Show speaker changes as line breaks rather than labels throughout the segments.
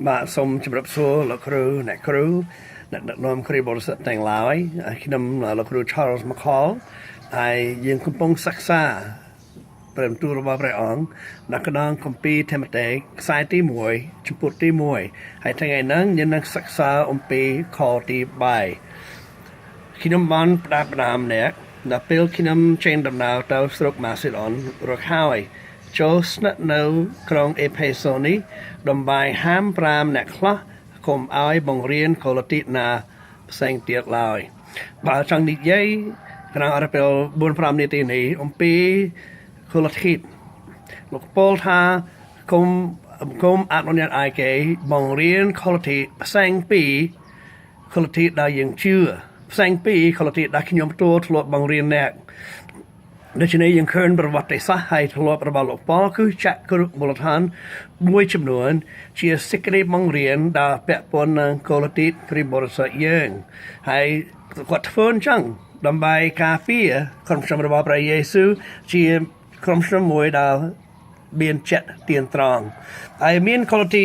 បាទសូមជម្រាបសួរលោកគ្រូអ្នកគ្រូអ្នកដឹកនាំគ្រាបរិស័ទទាំងឡាយខ្ញុំលោកគ្រូ Charles McCall ហើយយើងកំពុងសិក្សាព្រះបន្ទូលរបស់ព្រះអង្គនៅក្នុងគម្ពីរធីម៉ូថេខ្សែទី1ចំពោះទី1ហើយថ្ងៃនេះយើងនឹងសិក្សាអំពីខទី3ខ្ញុំបានផ្ដាំអ្នកដល់ពេលខ្ញុំចេញដំណើរទៅស្រុកម៉ាសេដូនរកហើយចូលស្នាក់នៅក្រុងអេផេសូនេះដើម្បីហាម5អ្នកខ្លះកុំឲ្យបង្រៀនកូឡាទីណាផ្សេងទៀតឡើយបើចង់និយាយក្នុងអរពេល 4-5 នាទីនេះអំពីកូឡាទីលោកពោលថាគុំអនុញ្ញាតឲ្យគេបង្រៀនកូឡាទីផ្សេងពីកូឡាទីដែលយើងជឿផ្សេងពីកូឡាទីដែលខ្ញុំធ្លាប់បង្រៀនអ្នកដូច្នេះយើងឃើញប្រវត្តិសាស្ត្រហើយធ្លាប់របស់លោកប៉លគឺចាក់គ្រឹះមូលដ្ឋានមួយចំនួនជាសេចក្តីបង្រៀនដែលពាក់ព័ន្ធនឹងកូឡាទីគ្រីបរិស័ទយើងហើយគាត់ធ្វើអញ្ចឹងដើម្បីការពារក្រុមជំនុំរបស់ព្រះយេស៊ូវជាក្រុមជំនុំមួយដែលមានចិត្តទៀងត្រង់ហើយមានកូឡាទី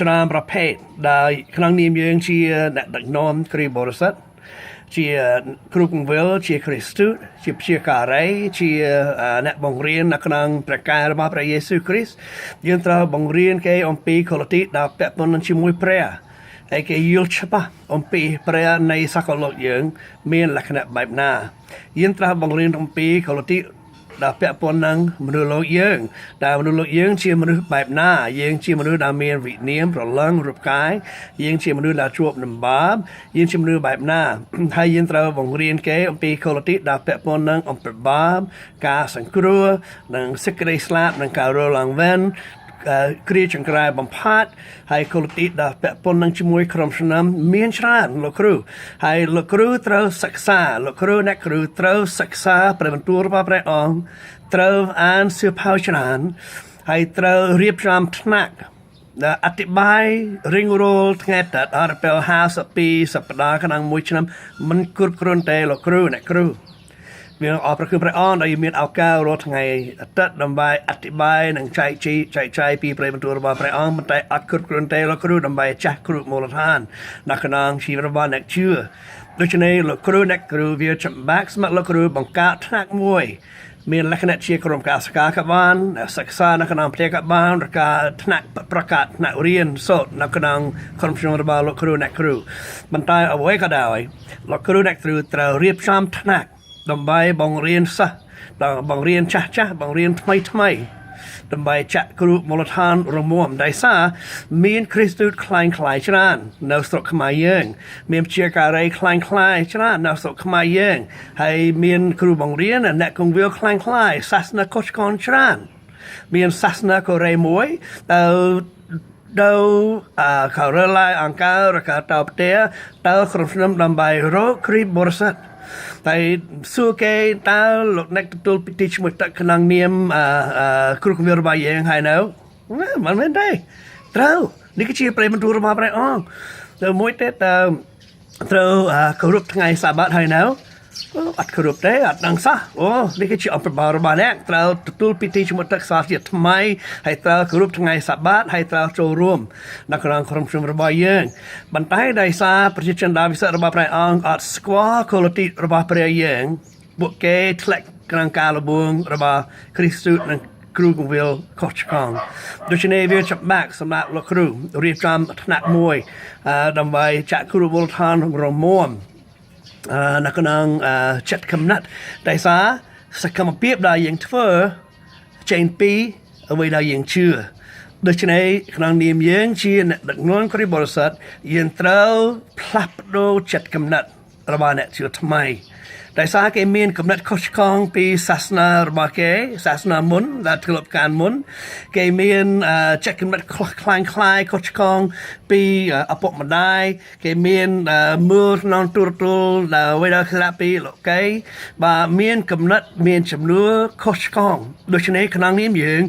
ច្រើនប្រភេទដែលក្នុងនាមយើងជាអ្នកដឹកនាំគ្រីបរិស័ទជាគ្រូកង្វិលជាគ្រីស្ទជាព្យាការីជាអ្នកបង្រៀននៅក្នុងព្រះកាយរបស់ព្រះយេស៊ូវគ្រីស្ទយើងត្រូវបង្រៀនគេអំពីកូឡាទីដែលពាក់ព័ន្ធនឹងជាមួយព្រះហើយគេយល់ច្បាស់អំពីព្រះនៃសកលលោកយើងមានលក្ខណៈបែបណាយើងត្រូវបង្រៀនអំពីកូឡាទីដែលពាក់ព័ន្ធនឹងមនុស្សលោកយើងដែលមនុស្សលោកយើងជាមនុស្សបែបណាយើងជាមនុស្សដែលមានវិញ្ញាណប្រឡឹងរូបកាយយើងជាមនុស្សដែលជួបនឹងបាបយើងជាមនុស្សបែបណាហើយយើងត្រូវបង្រៀនគេអំពីកូឡាទីដែលពាក់ព័ន្ធនឹងអំពើបាបការសង្គ្រោះនិងសេចក្តីស្លាប់និងការរស់ឡើងវិញគ្រាចង្រៃបំផាត់ហើយកូឡាទីដែលពាក់ព័ន្ធនឹងជាមួយក្រុមជំនុំមានច្រើនលោកគ្រូហើយលោកគ្រូត្រូវសិក្សាលោកគ្រូអ្នកគ្រូត្រូវសិក្សាព្រះបន្ទូលរបស់ព្រះអង្គត្រូវអានសៀវភៅច្រើនហើយត្រូវរៀបចំថ្នាក់អធិប្បាយរៀងរាល់ថ្ងៃតែអរពេល52សប្តាហ៍ក្នុងមួយឆ្នាំមិនគ្រប់គ្រាន់ទេលោកគ្រូអ្នកគ្រូមានអរព្រគឺព្រះអង្គដែលមានឱកាសរាល់ថ្ងៃអាទិត្យដើម្បីអធិប្បាយនិងចែកចាយពីព្រះបន្ទូលរបស់ព្រះអង្គប៉ុន្តែអត់គ្រប់គ្រាន់ទេលោកគ្រូដើម្បីចាស់គ្រូមូលដ្ឋាននៅក្នុងជីវិតរបស់អ្នកជឿដូច្នេះលោកគ្រូអ្នកគ្រូវាចម្បាក់ស្ម័គ្រលោកគ្រូបង្កើតថ្នាក់មួយមានលក្ខណៈជាក្រុមការសិក្សាក៏បានសិក្សានៅក្នុងផ្ទះក៏បានឬក៏ថ្នាក់ប្រកាសថ្នាក់រៀនសូត្រនៅក្នុងក្រុមជំនុំរបស់លោកគ្រូអ្នកគ្រូប៉ុន្តែអ្វីក៏ដោយលោកគ្រូអ្នកគ្រូត្រូវរៀបចំថ្នាក់ដើម្បីបង្រៀនសិស្សបង្រៀនចាស់បង្រៀនថ្មីដើម្បីចាក់គ្រូមូលដ្ឋានរមុំដោយសារមានគ្រីស្ទខ្លាំងខ្លាយច្រើននៅស្រុកខ្មែរយើងមានជាការីខ្លាំងខ្លាយច្រើននៅស្រុកខ្មែរយើងហើយមានគ្រូបង្រៀនអ្នកកងវិលខ្លាំងខ្លាយសាសនាកុសកនច្រើនមានសាសនាកូរ៉េមួយទៅខាងលើអង្គការរកាតផ្ទះទៅក្រុមជំនុំដើម្បីរកគ្រីបរិស័ទតែសួរគេតើលោកអ្នកទទួលពិធីឈ្មោះទឹកក្នុងនាមគ្រូកងវិលរបស់យើងហើយនៅមិនមែនទេត្រូវនេះគឺជាព្រះបន្ទូលរបស់ព្រះអង្គទៅមួយទៀតត្រូវគោរពថ្ងៃសាបាតហើយនៅអត់គោរពទេអត់ដឹងសោះអូនេះគឺជាអំពើបាបរបស់អ្នកត្រូវទទួលពិធីឈ្មោះទឹកសាសជាថ្មីហើយត្រូវគោរពថ្ងៃសាបាតហើយត្រូវចូលរួមនៅក្នុងក្រុមជំនុំរបស់យើងប៉ុន្តែដោយសារប្រជាជនដាវីសរបស់ព្រះអង្គអត់ស្គាល់កូឡាទីរបស់ព្រះយើងពួកគេធ្លាក់ក្នុងការលបួងរបស់គ្រីស្ទនិងគ្រូកងវិលខុសឆ្គងដូច្នេះវាច្បាក់សម្រាប់លោកគ្រូរៀបចំថ្នាក់មួយដើម្បីចាក់គ្រូមូលដ្ឋានរមុំនៅក្នុងចិត្តកំណត់តែសារសកម្មភាពដែលយើងធ្វើចេញពីអ្វីដែលយើងជឿដូច្នេះក្នុងនាមយើងជាអ្នកដឹកនាំគ្រីស្ទបរិស័ទយើងត្រូវផ្លាស់ប្ដូរចិត្តកំណត់របស់អ្នកជឿថ្មីដោយសារគេមានកំណត់ខុសឆ្គងពីសាសនារបស់គេសាសនាមុនដែលធ្លាប់កាលមុនគេមានចិត្តកំណត់ខ្លាំងខ្លាយខុសឆ្គងពីឪពុកម្ដាយគេមានមើលក្នុងទូរទស្សន៍ដែលអ្វីដែលខ្លះពីលោកគេបាទមានកំណត់មានចំនួនខុសឆ្គងដូច្នេះក្នុងនាមយើង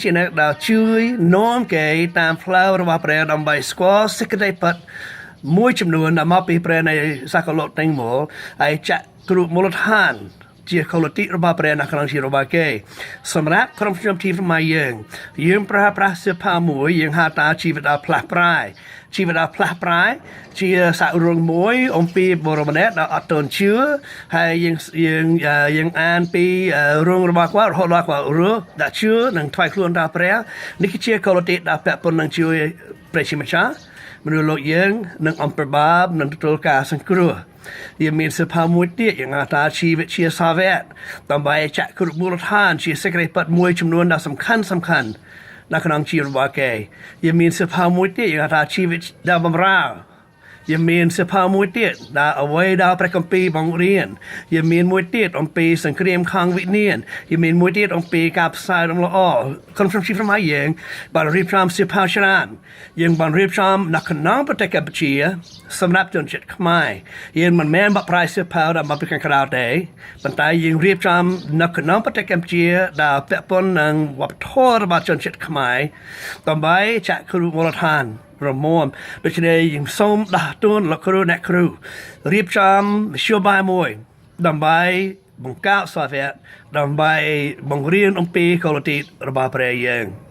ជាអ្នកដែលជួយនាំគេតាមផ្លូវរបស់ព្រះដើម្បីស្គាល់សេចក្តីពិតមួយចំនួនដែលមកពីព្រះនៃសកលលោកទាំងមូលហើយចាក់គ្រូមូលដ្ឋាន ជាកុលតិរបស់ព្រះនៅក្នុងជីវរបស់គេសម្រាប់ក្រុមជំនុំទីរបស់យើងប្រើប្រាស់សៀវភៅមួយយើងហៅថាជីវិតដ៏ផ្លាស់ប្រែជីវិតដ៏ផ្លាស់ប្រែជាសាក់រឿងមួយអំពីបរិបទដែលអត់ទាន់ជឿហើយយើងអានពីរឿងរបស់គាត់រហូតដល់គាត់រស់ដាក់ជឿនិងថ្វាយខ្លួនដល់ព្រះនេះគឺជាកុលតិដែលពាក់ព័ន្ធនឹងជួយព្រះជាម្ចាស់មនុស្សលោកយើងនឹងអំពើបាបនឹងទទួលការសង្គ្រោះយើងមានសភាមួយទៀតយ៉ាងថាជីវិតជាសាវកដើម្បីចាក់គ្រឹះមូលដ្ឋានជាសេចក្តីពិតមួយចំនួនដ៏សំខាន់នៅក្នុងជីវិតរបស់គេយើងមានសភាមួយទៀតយ៉ាងថាជីវិតដ៏បម្រើយើងមានសភាមួយទៀតដែលអ្វីដែលព្រះគម្ពីរបង្រៀនយើងមានមួយទៀតអំពីសង្គ្រាមខាងវិញ្ញាណយើងមានមួយទៀតអំពីការផ្សាយដំណល្អក្នុងជីវិតរបស់យើងបានរៀបចំសភាច្រើនយើងបានរៀបចំនៅក្នុងប្រទេសកម្ពុជាសម្រាប់ជនជាតិខ្មែរយើងមិនមែនបកប្រែសភាដែលមកពីខាងក្រៅទេប៉ុន្តែយើងរៀបចំនៅក្នុងប្រទេសកម្ពុជាដែលពាក់ព័ន្ធនឹងវប្បធម៌របស់ជនជាតិខ្មែរដើម្បីចាក់គ្រឹះមូលដ្ឋានរមុំដូច្នេះយើងសូមដាស់តឿនលោកគ្រូអ្នកគ្រូរៀបចំមធ្យោបាយមួយដើម្បីបង្កើតសាវកដើម្បីបង្រៀនអំពីកុលតិរបស់ព្រះយើង